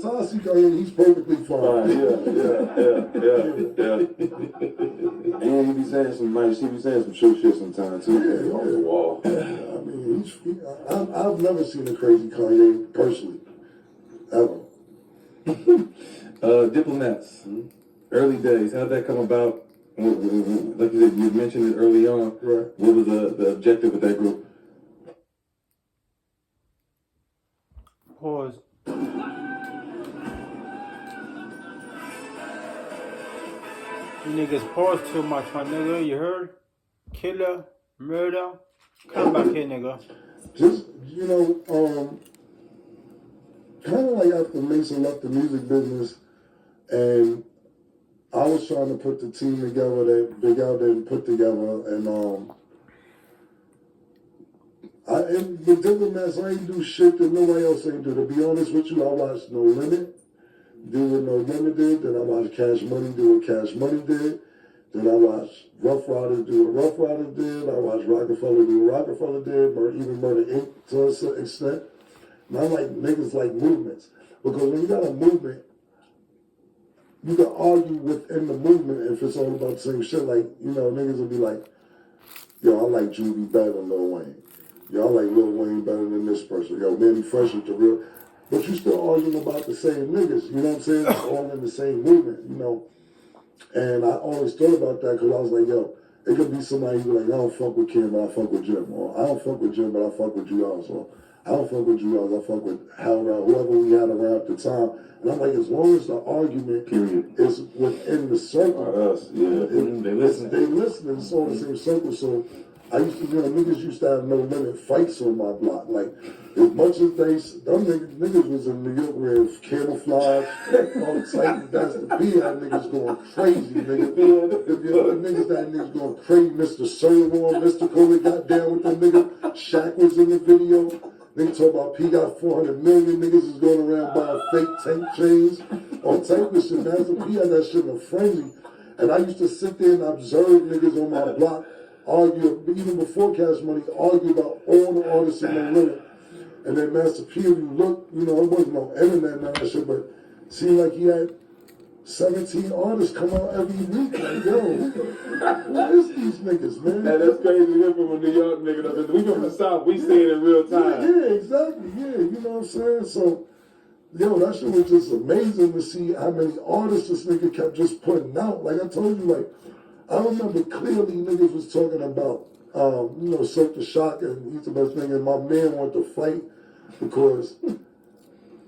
Toxic, he's perfectly fine. Yeah. And he be saying some nice, he be saying some true shit sometimes too. Yeah. Off the wall. I mean, I've never seen a crazy Kanye personally, ever. Diplomats, early days. How did that come about? Like you said, you mentioned it early on. Right. What was the objective of that group? Pause. You niggas pause too much, my nigga. You heard? Killer, murder. Come back here, nigga. Just, kind of like after Mason left the music business, and I was trying to put the team together that Big Al didn't put together, and with Diplomats, I ain't do shit that nobody else ain't do. To be honest with you, I watched No Limit do what No Limit did, then I watched Cash Money do what Cash Money did, then I watched Rough Riders do what Rough Riders did, I watched Rockefeller do what Rockefeller did, even Murder Inc. to a certain extent. And I like niggas like movements, because when you got a movement, you can argue within the movement if it's all about the same shit. Like, niggas will be like, yo, I like Juvie better than Lil Wayne. Yo, I like Lil Wayne better than this person. Yo, Manny Fresh is the real. But you still arguing about the same niggas. You know what I'm saying? It's all in the same movement, And I always thought about that because I was like, yo, it could be somebody who like, I don't fuck with Kim, but I fuck with Jim. Or I don't fuck with Jim, but I fuck with G.R.S. Or I don't fuck with G.R.S., I fuck with whoever we had around at the time. And I'm like, as long as the argument is within the circle, they listen. They listen, it's all the same circle. So I used to, niggas used to have No Limit fights on my block. Like, as much as them niggas was in New York with camouflage, all the type, that's the P, that niggas going crazy, nigga. If you know the niggas, that niggas going crazy. Mr. Servo, Mr. Cole got down with the nigga. Shaq was in the video. Niggas talk about P got 400 million. Niggas is going around buying fake tank chains. All type of shit. Master P had that shit in a frenzy. And I used to sit there and observe niggas on my block argue, even before Cash Money, argue about all the artists in No Limit. And then Master P, if you look, it wasn't no internet and all that shit, but it seemed like he had 17 artists come out every week. Like, yo, who is these niggas, man? And that's crazy. We're from a New York nigga. We from the South. We see it in real time. Yeah, exactly. Yeah, you know what I'm saying? So, yo, that shit was just amazing to see how many artists this nigga kept just putting out. Like I told you, like, I remember clearly niggas was talking about, Silk the Shock and he's the best nigga. And my man wanted to fight because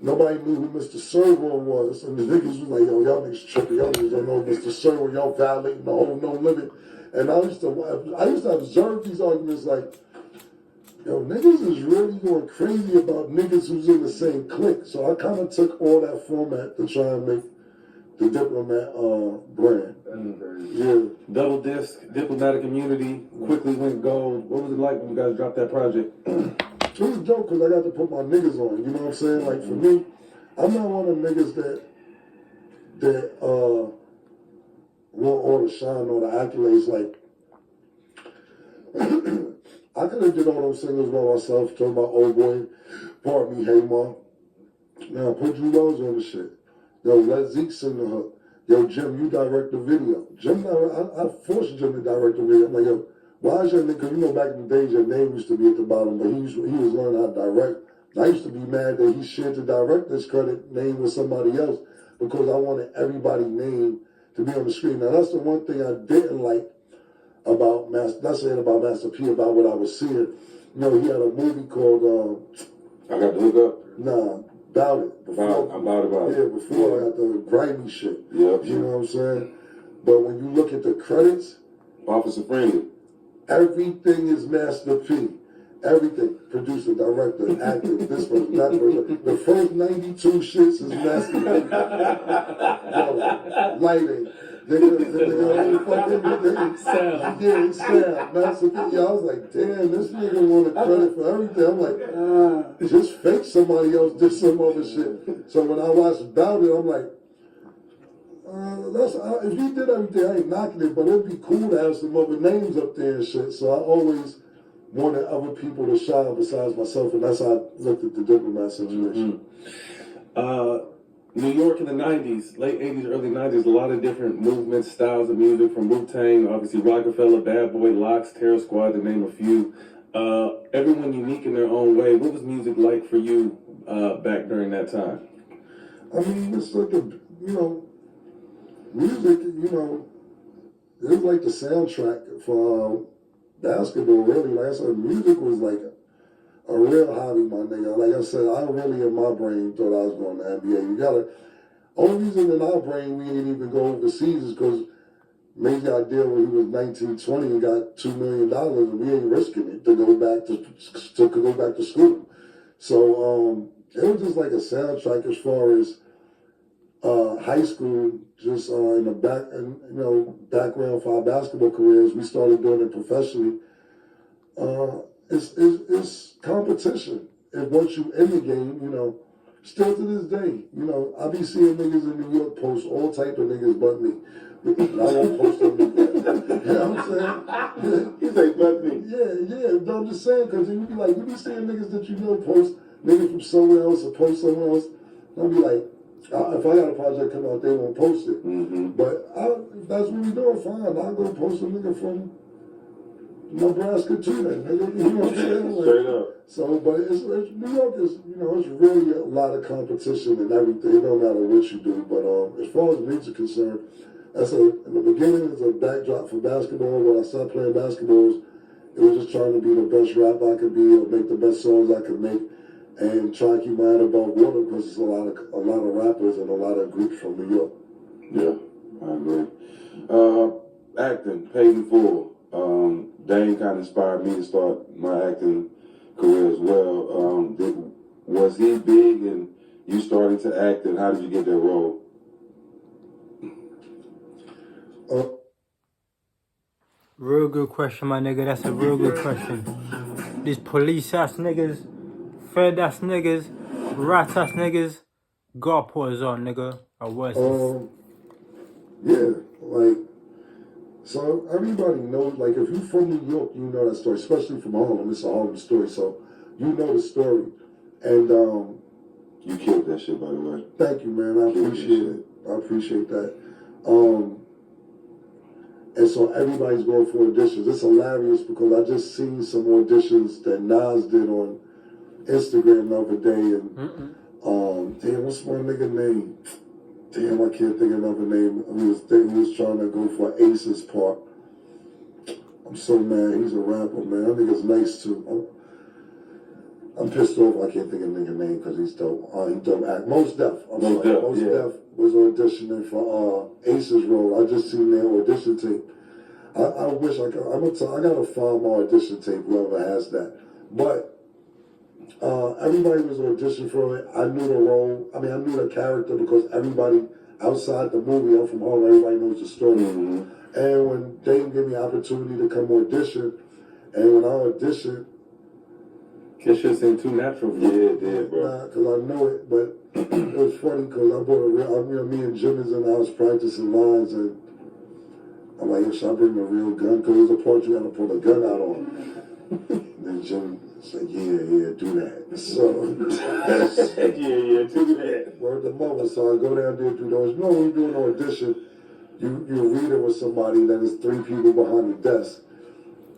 nobody knew who Mr. Servo was. And the niggas was like, yo, y'all niggas tripping. Y'all niggas don't know Mr. Servo. Y'all violating the whole No Limit. And I used to observe these arguments like, yo, niggas is really going crazy about niggas who's in the same clique. So I kind of took all that format to try and make the Diplomat brand. Yeah. Double disc, Diplomatic Immunity, quickly went gold. What was it like when you guys dropped that project? It was dope because I got to put my niggas on. You know what I'm saying? Like for me, I'm not one of the niggas that want all the shine or the accolades. Like I could have did all those singles by myself. Talking about Old Boy, Part Me, Hey Ma. Now put Drew Rose on the shit. Yo, let Zeke sing the hook. Yo, Jim, you direct the video. Jim, I forced Jim to direct the video. I'm like, yo, why is your nigga, back in the days, your name used to be at the bottom, but he was learning how to direct. I used to be mad that he shared the director's credit name with somebody else because I wanted everybody's name to be on the screen. Now, that's the one thing I didn't like about Master P, about what I was seeing. He had a movie called, I got to look up. Nah. About it. About it. Yeah, before I got the grimy shit. Yep. You know what I'm saying? But when you look at the credits, Officer Friendly. Everything is Master P. Everything. Producer, director, actor, this person, that person. The first 92 shits is Master P. Yo, lighting. Sound. Yeah, sound. Master P. Yo, I was like, damn, this nigga wanted credit for everything. I'm like, just fake somebody else did some other shit. So when I watched About It, I'm like, if he did everything, I ain't knocking it, but it'd be cool to have some other names up there and shit. So I always wanted other people to shine besides myself, and that's how I looked at the Diplomat situation. New York in the 90s, late 80s, early 90s, a lot of different movements, styles of music from Wu-Tang, obviously Rockefeller, Bad Boy, Lox, Terror Squad, to name a few. Everyone unique in their own way. What was music like for you back during that time? I mean, it's like music, it was like the soundtrack for basketball, really. Like I said, music was like a real hobby, my nigga. Like I said, I really in my brain thought I was going to NBA. You gotta, only reason in our brain we didn't even go overseas is because Major got a deal when he was 19, 20 and got $2 million and we ain't risking it to go back to school. So it was just like a soundtrack as far as high school, just in the background for our basketball careers. We started doing it professionally. It's competition. And once you in the game, still to this day, I be seeing niggas in New York post all type of niggas but me. I won't post them. You know what I'm saying? You say but me. Yeah. I'm just saying, because you be seeing niggas that post niggas from somewhere else or post somewhere else. I'll be like, if I got a project come out, they won't post it. Mm-hmm. But if that's what we doing, fine. I'll go post a nigga from Nebraska too, then. You know what I'm saying? Like, straight up. So, but it's New York is, it's really a lot of competition and everything. It don't matter what you do. But as far as music concerned, in the beginning, it's a backdrop for basketball. When I started playing basketballs, it was just trying to be the best rapper I could be, or make the best songs I could make, and try to keep my head above water because there's a lot of rappers and a lot of groups from New York. Yeah, I agree. Acting, paid in full. Dane kind of inspired me to start my acting career as well. Was he big and you starting to act, and how did you get that role? Real good question, my nigga. That's a real good question. These police ass niggas, fed ass niggas, rat ass niggas, God put us on, nigga. Or worse. Yeah, like, so everybody knows, like, if you from New York, you know that story, especially from Harlem. It's a Harlem story, so you know the story. And you killed that shit, by the way. Thank you, man. I appreciate it. I appreciate that. And so everybody's going for auditions. It's hilarious because I just seen some auditions that Nas did on Instagram the other day, and damn, what's my nigga name? Damn, I can't think of another name. Who was trying to go for Ace's part. I'm so mad. He's a rapper, man. That nigga's nice too. I'm pissed off. I can't think of the nigga name because he's dope. He don't act. Most Def. Most Def was auditioning for Ace's role. I just seen their audition tape. I wish I could. I gotta find my audition tape. Whoever has that, but. Everybody was auditioning for it. I knew the role. I mean, I knew the character because everybody outside the movie, I'm from Harlem, everybody knows the story. Mm-hmm. And when they gave me the opportunity to come audition, and when I auditioned, It shit seemed too natural. Yeah, it did, bro. Nah, because I know it, but it was funny because I brought me and Jim is in the house practicing lines, and I'm like, should I bring a real gun? Because there's a part you got to pull a gun out on. Then Jim said, yeah, do that. So, yeah, do that. Word the mother, so I go down there, do those. When you do an audition, you read it with somebody, then there's 3 people behind the desk,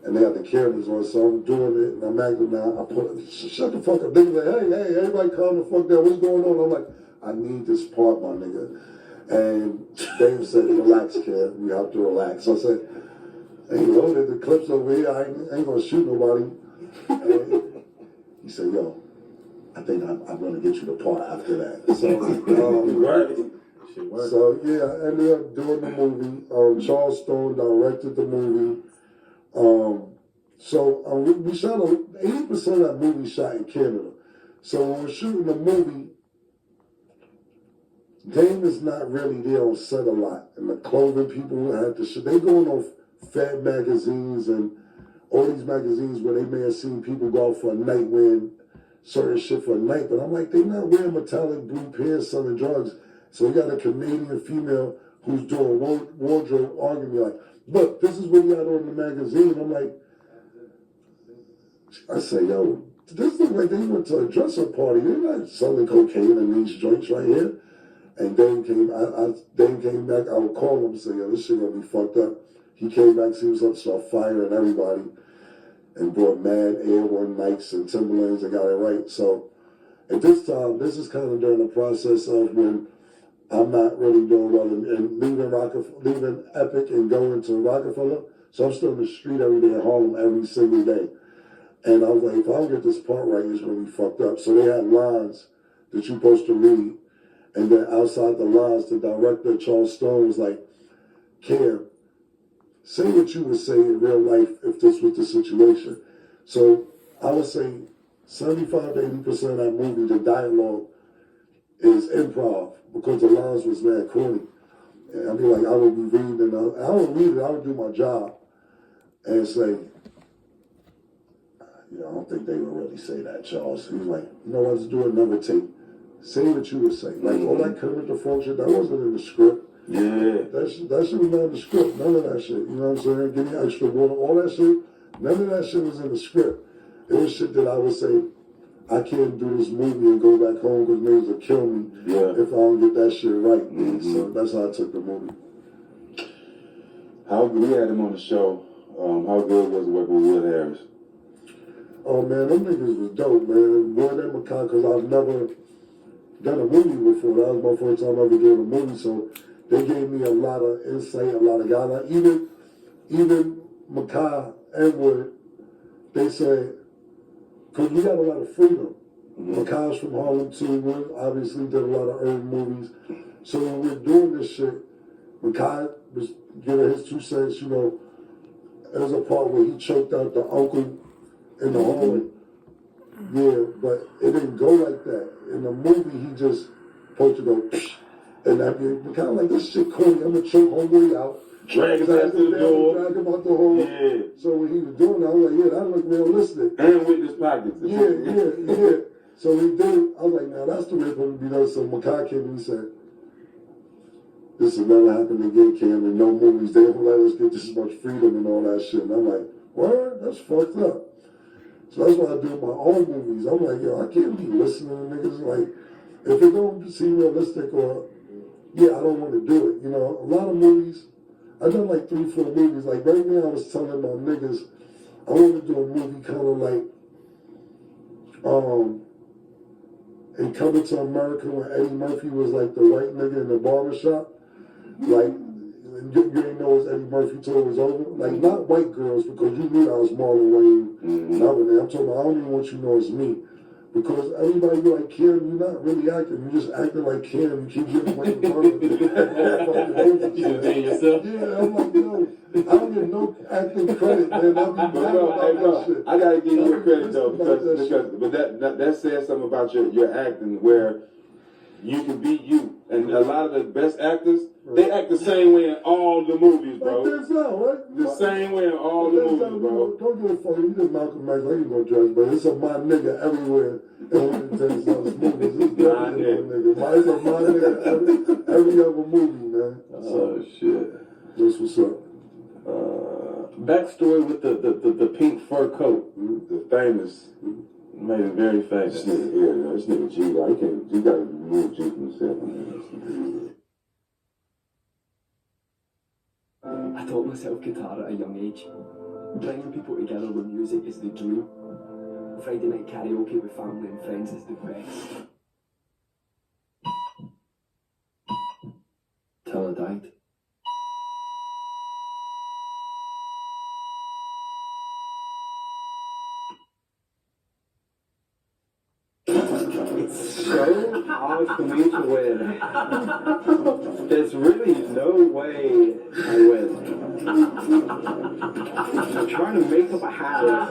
and they have the cameras on, so I'm doing it, and I'm acting now. Shut the fuck up. They like, hey, everybody calm the fuck down. What's going on? I'm like, I need this part, my nigga. And Dave said, relax, kid. You have to relax. So I said, hey, there's the clips over here. I ain't gonna shoot nobody. And he said, yo, I think I'm gonna get you the part after that. So, right. So yeah, I ended up doing the movie. Charles Stone directed the movie. We shot 80% of that movie shot in Canada. So when we're shooting the movie, Dame is not really there on set a lot. And the clothing people had to shoot. They going on Fat magazines and all these magazines where they may have seen people go out for a night wearing certain shit for a night. But I'm like, they not wearing metallic blue pants selling drugs. So we got a Canadian female who's doing wardrobe arguing me like, look, this is what we got on the magazine. I'm like, I say, yo, this looks like they went to a dress-up party. They're not selling cocaine in these joints right here. And Dane came back. I would call him and say, yo, this shit gonna be fucked up. He came back, see what's up, started firing everybody, and brought mad Air One Nikes and Timberlands and got it right. So at this time, this is kind of during the process of when I'm not really doing well and leaving Epic and going to Rockefeller. So I'm still in the street every day in Harlem every single day. And I was like, if I don't get this part right, it's gonna be fucked up. So they had lines that you're supposed to read. And then outside the lines, the director, Charles Stone, was like, Cam, say what you would say in real life if this was the situation. So I would say 75 to 80% of that movie, the dialogue is improv because the lines was mad corny. And I'd be like, I would be reading, and I would read it, I would do my job and say, I don't think they would really say that, Charles. He was like, let's do another take. Say what you would say. Like, all that Kermit the Frog shit, that wasn't in the script. Yeah. That shit was not in the script. None of that shit. You know what I'm saying? Give me extra water. All that shit, none of that shit was in the script. It was shit that I would say, I can't do this movie and go back home because niggas will kill me if I don't get that shit right. So that's how I took the movie. We had him on the show. How good was it working with Wood Harris? Oh man, them niggas was dope, man. More than Makai, because I've never done a movie before. That was my first time ever doing a movie, so they gave me a lot of insight, a lot of guidelines. Even Makai and Wood, they said, because we got a lot of freedom. Makai's from Harlem too. Wood obviously did a lot of urban movies. So when we're doing this shit, Makai was giving his 2 cents, there was a part where he choked out the uncle in the hallway. Yeah, but it didn't go like that. In the movie, he just supposed to go, psh, and that be kind of like, this shit corny. I'm gonna choke homeboy out, drag his ass to the door, drag him out the hole. Yeah. So when he was doing that, I was like, yeah, that looked realistic. And with his pockets. Yeah. So he did. I was like, now that's the way it's going to be done. So Makai came and he said, this will never happen again, Cam. In no movies, they don't let us get this much freedom and all that shit. And I'm like, what? That's fucked up. So that's why I do my own movies. I'm like, yo, I can't be listening to niggas. Like, if it don't seem realistic or, I don't want to do it. A lot of movies, I've done like 3, 4 movies. Like right now I was telling my niggas, I want to do a movie kind of like, in Coming to America when Eddie Murphy was like the white nigga in the barbershop. Like, you ain't know it's Eddie Murphy till it was over. Like, not white girls, because you knew I was Marlon Wayne. I'm talking about, I don't even want you to know it's me. Because everybody be like, Kim, you're not really acting. You're just acting like Kim. You keep getting away with murder. You being yourself? Yeah, I'm like, no, I don't get no acting credit, man. I be mad about that shit. I gotta give you credit though, because that says something about your acting where you can be you. And a lot of the best actors, they act the same way in all the movies, bro. Like this now, right? The same way in all the movies, bro. Don't give a fuck. You did Malcolm X, I ain't gonna judge, but it's a my nigga everywhere in one of the Denzel's movies. It's definitely my nigga. It's a my nigga every other movie, man. Oh, shit. That's what's up. Backstory with the pink fur coat. The famous. Made it very famous. This nigga G, you gotta remove G from himself. I taught myself guitar at a young age. Bringing people together with music is the dream. Friday night karaoke with family and friends is the best. Till I died. It's so hard for me to win. There's really no way I win. I'm trying to make up a hat or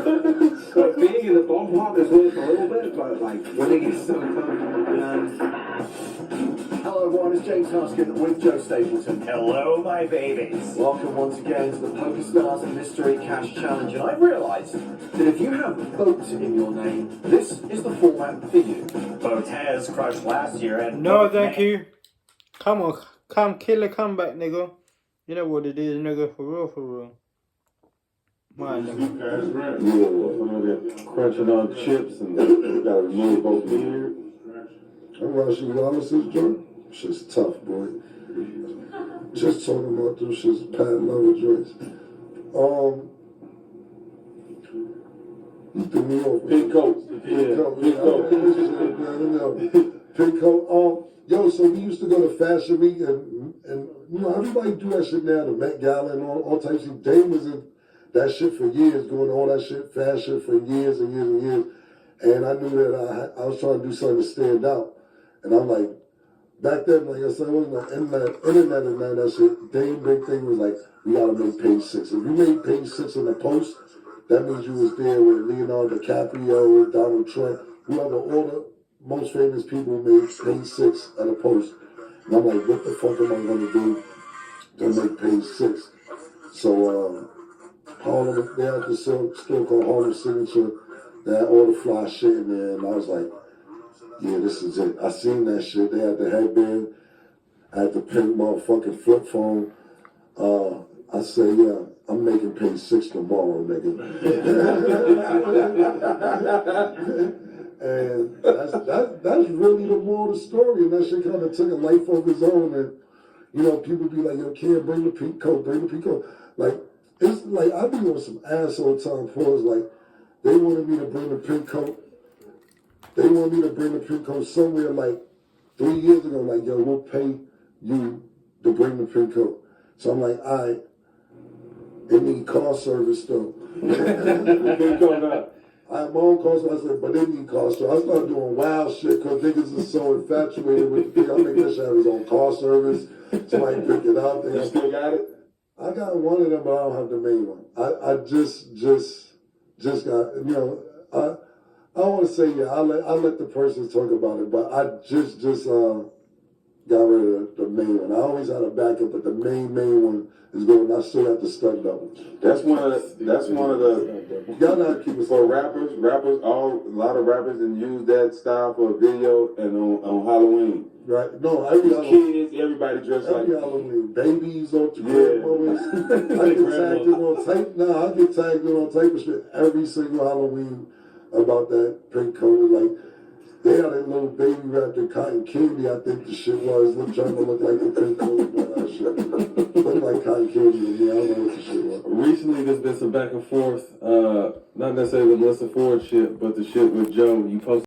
something. Like being in the bottom part is worth a little bit, but like winning is so tough. Hello everyone, it's James Huskin with Joe Stapleton. Hello, my babies. Welcome once again to the Poker Stars Mystery Cash Challenge. And I've realised that if you have boats in your name, this is the format for you. Botez crushed last year and No, thank you. Come on, kill a comeback, nigga. You know what it is, nigga. For real. My nigga. Crunching on chips and gotta remove both ears. I'm Rasheed Wallace's joint. Shit's tough, boy. Just talking about them shit's Pat Lover joints. You threw me off. Pink coats. Pink coat. Yo, so we used to go to Fashion Week and you know, everybody do that shit now, the Met Gala and all types of Dame was in that shit for years, doing all that shit, fashion for years and years and years. And I knew that I was trying to do something to stand out. And I'm like, back then, like I said, it wasn't like internet and none of that shit. Dame big thing was like, we gotta make page 6. If you made page 6 in the Post, that means you was there with Leonardo DiCaprio, Donald Trump, whoever, all the most famous people made page 6 at a Post. And I'm like, what the fuck am I gonna do to make page 6? So Harlem, they had this store called Harlem Signature. They had all the fly shit in there, and I was like, yeah, this is it. I seen that shit. They had the headband, I had the pink motherfucking flip phone. I said, yeah, I'm making page 6 tomorrow, nigga. And that's really the moral of the story. And that shit kind of took a life of its own. And, you know, people be like, yo, kid, bring the pink coat, bring the pink coat. Like, it's like, I be on some asshole time pause. Like, they wanted me to bring the pink coat. They wanted me to bring the pink coat somewhere like 3 years ago. Like, yo, we'll pay you to bring the pink coat. So I'm like, all right. They need car service though. I have my own car service, I said, but they need car service. I started doing wild shit because niggas is so infatuated with the thing. I make that shit have his own car service. Somebody pick it up. You still got it? I got one of them, but I don't have the main one. I just got, you know, I don't want to say, yeah, I'll let the person talk about it, but I just got rid of the main one. I always had a backup, but the main one is going. I still have to stud double. That's one of the. Y'all not keep it for rappers. A lot of rappers didn't use that style for a video and on Halloween. Right? No, every kids, everybody dressed like Halloween. Babies on grandmothers. I get tagged in on tape. Nah, I get tagged in on tape of shit every single Halloween about that pink coat. Like, they had a little baby wrapped in cotton candy, I think the shit was. Trying to look like the pink coat and all that shit. Looked like cotton candy to me. I don't know what the shit was. Recently, there's been some back and forth, not necessarily the Melissa Ford shit, but the shit with Joe. You posted